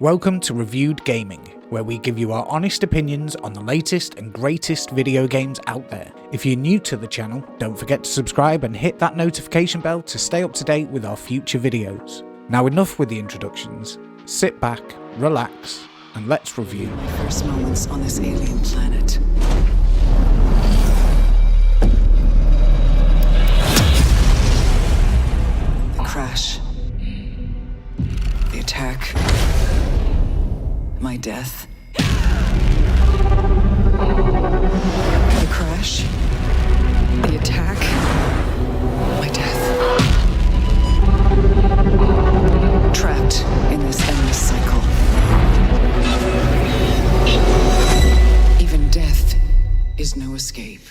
Welcome to Reviewed Gaming, where we give you our honest opinions on the latest and greatest video games out there. If you're new to the channel, don't forget to subscribe and hit that notification bell to stay up to date with our future videos. Now enough with the introductions, sit back, relax, and let's review. My first moments on this alien planet. The crash. The attack. My death. The crash. The attack. My death. Trapped in this endless cycle. Even death is no escape.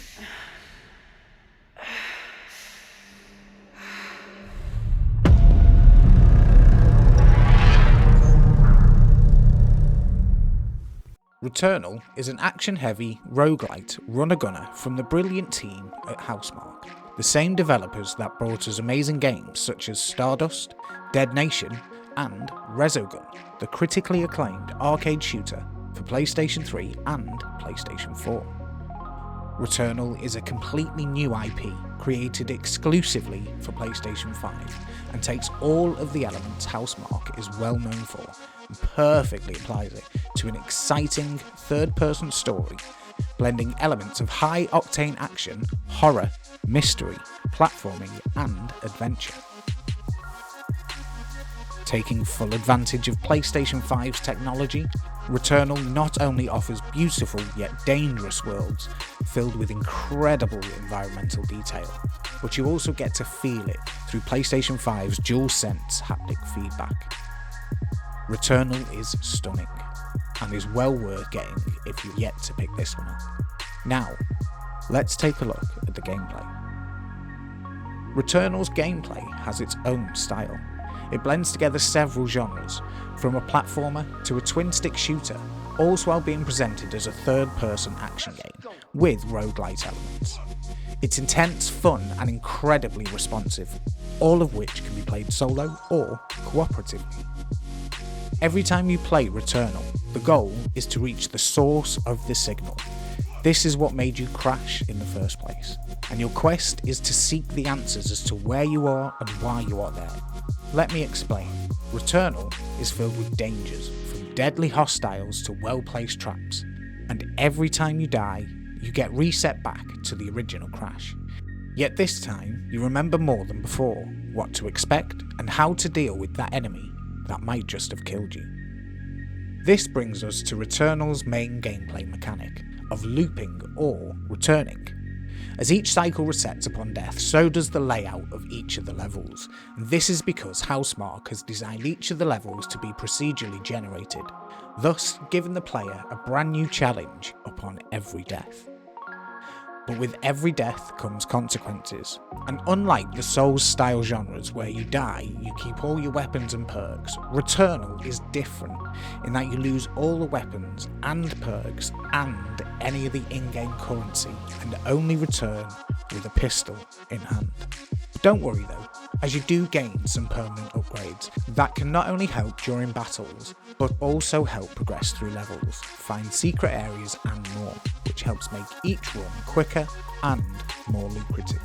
Returnal is an action-heavy, roguelite runner-gunner from the brilliant team at HOUSEMARQUE, the same developers that brought us amazing games such as Stardust, Dead Nation, and Resogun, the critically acclaimed arcade shooter for PlayStation 3 and PlayStation 4. Returnal is a completely new IP created exclusively for PlayStation 5 and takes all of the elements HOUSEMARQUE is well known for and perfectly applies it to an exciting third-person story, blending elements of high-octane action, horror, mystery, platforming and adventure. Taking full advantage of PlayStation 5's technology, Returnal not only offers beautiful yet dangerous worlds filled with incredible environmental detail, but you also get to feel it through PlayStation 5's DualSense haptic feedback. Returnal is stunning, and is well worth getting if you're yet to pick this one up. Now, let's take a look at the gameplay. Returnal's gameplay has its own style. It blends together several genres, from a platformer to a twin-stick shooter, all while being presented as a third-person action game with roguelite elements. It's intense, fun, and incredibly responsive, all of which can be played solo or cooperatively. Every time you play Returnal, the goal is to reach the source of the signal. This is what made you crash in the first place, and your quest is to seek the answers as to where you are and why you are there. Let me explain. Returnal is filled with dangers, from deadly hostiles to well-placed traps, and every time you die, you get reset back to the original crash. Yet this time, you remember more than before, what to expect and how to deal with that enemy that might just have killed you. This brings us to Returnal's main gameplay mechanic of looping or returning. As each cycle resets upon death, so does the layout of each of the levels, and this is because HOUSEMARQUE has designed each of the levels to be procedurally generated, thus giving the player a brand new challenge upon every death. But with every death comes consequences, and unlike the Souls-style genres where you die, you keep all your weapons and perks, Returnal is different in that you lose all the weapons and perks and any of the in-game currency and only return with a pistol in hand. But don't worry though, as you do gain some permanent upgrades that can not only help during battles, but also help progress through levels, find secret areas and more, which helps make each run quicker and more lucrative.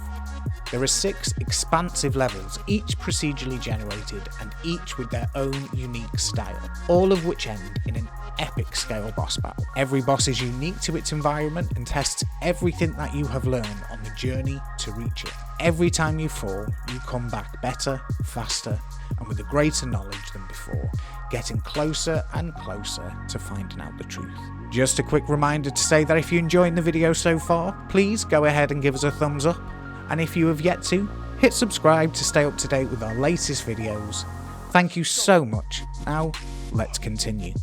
There are 6 expansive levels, each procedurally generated and each with their own unique style, all of which end in an epic scale boss battle. Every boss is unique to its environment and tests everything that you have learned on the journey to reach it. Every time you fall, you come back better, faster, and with a greater knowledge than before, getting closer and closer to finding out the truth. Just a quick reminder to say that if you're enjoying the video so far, please go ahead and give us a thumbs up, and if you have yet to, hit subscribe to stay up to date with our latest videos. Thank you so much. Now, let's continue.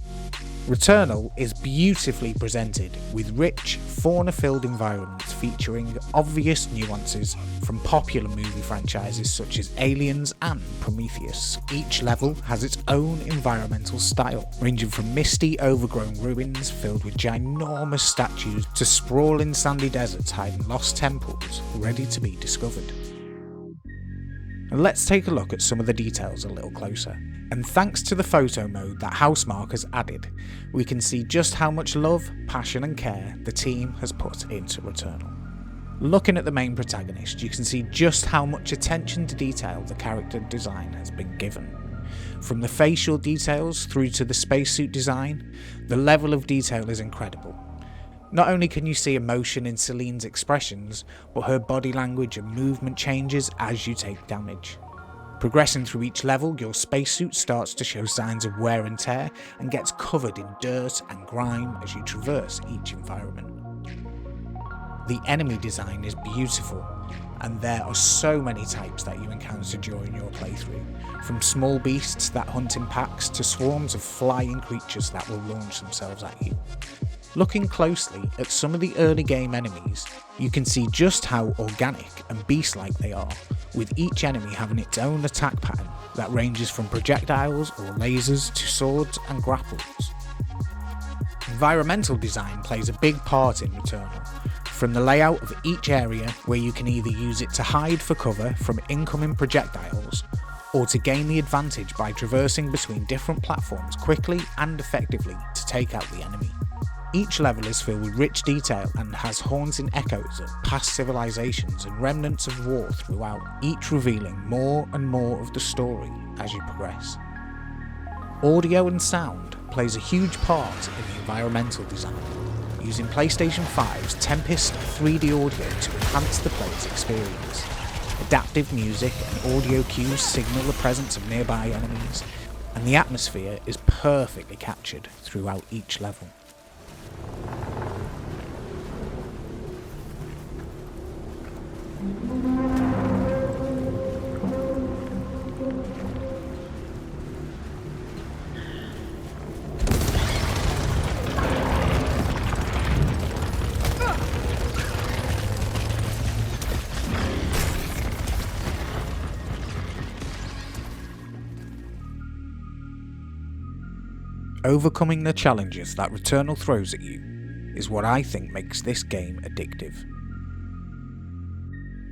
Returnal is beautifully presented with rich, fauna-filled environments featuring obvious nuances from popular movie franchises such as Aliens and Prometheus. Each level has its own environmental style, ranging from misty, overgrown ruins filled with ginormous statues to sprawling sandy deserts hiding lost temples ready to be discovered. Let's take a look at some of the details a little closer. And thanks to the photo mode that HOUSEMARQUE has added, we can see just how much love, passion and care the team has put into Returnal. Looking at the main protagonist, you can see just how much attention to detail the character design has been given. From the facial details through to the spacesuit design, the level of detail is incredible. Not only can you see emotion in Celine's expressions, but her body language and movement changes as you take damage. Progressing through each level, your spacesuit starts to show signs of wear and tear and gets covered in dirt and grime as you traverse each environment. The enemy design is beautiful, and there are so many types that you encounter during your playthrough, from small beasts that hunt in packs to swarms of flying creatures that will launch themselves at you. Looking closely at some of the early game enemies, you can see just how organic and beast-like they are, with each enemy having its own attack pattern that ranges from projectiles or lasers to swords and grapples. Environmental design plays a big part in Returnal, from the layout of each area where you can either use it to hide for cover from incoming projectiles, or to gain the advantage by traversing between different platforms quickly and effectively to take out the enemy. Each level is filled with rich detail and has haunting echoes of past civilizations and remnants of war throughout, each revealing more and more of the story as you progress. Audio and sound plays a huge part in the environmental design, using PlayStation 5's Tempest 3D audio to enhance the player's experience. Adaptive music and audio cues signal the presence of nearby enemies, and the atmosphere is perfectly captured throughout each level. Overcoming the challenges that Returnal throws at you is what I think makes this game addictive.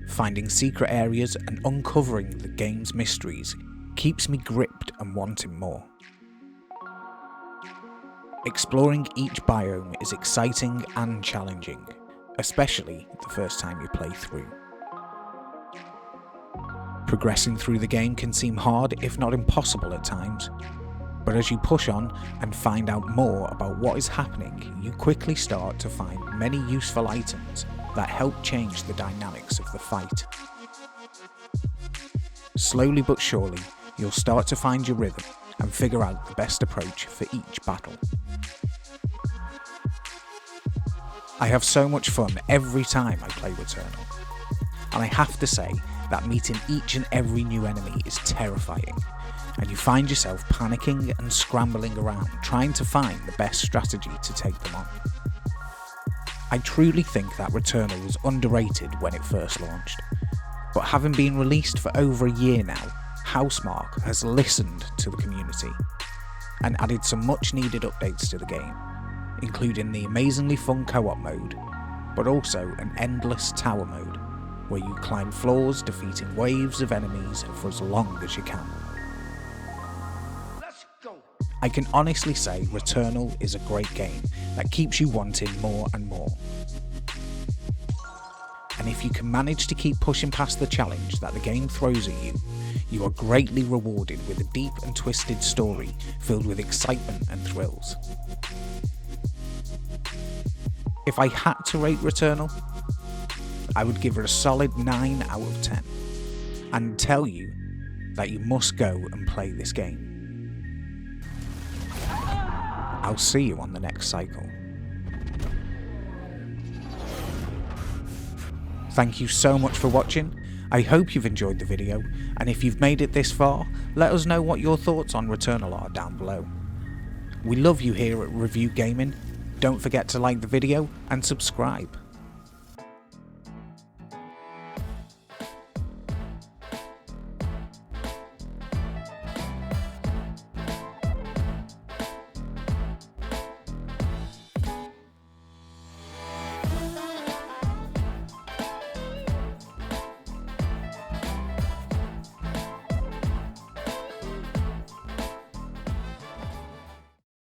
Finding secret areas and uncovering the game's mysteries keeps me gripped and wanting more. Exploring each biome is exciting and challenging, especially the first time you play through. Progressing through the game can seem hard, if not impossible at times, but as you push on and find out more about what is happening, you quickly start to find many useful items that help change the dynamics of the fight. Slowly but surely, you'll start to find your rhythm and figure out the best approach for each battle. I have so much fun every time I play Returnal, and I have to say that meeting each and every new enemy is terrifying, and you find yourself panicking and scrambling around trying to find the best strategy to take them on. I truly think that Returnal was underrated when it first launched, but having been released for over a year now, HOUSEMARQUE has listened to the community and added some much needed updates to the game, including the amazingly fun co-op mode, but also an endless tower mode, where you climb floors defeating waves of enemies for as long as you can. I can honestly say Returnal is a great game that keeps you wanting more and more. And if you can manage to keep pushing past the challenge that the game throws at you, you are greatly rewarded with a deep and twisted story filled with excitement and thrills. If I had to rate Returnal, I would give it a solid 9 out of 10 and tell you that you must go and play this game. I'll see you on the next cycle. Thank you so much for watching. I hope you've enjoyed the video, and if you've made it this far, let us know what your thoughts on Returnal are down below. We love you here at Review Gaming. Don't forget to like the video and subscribe.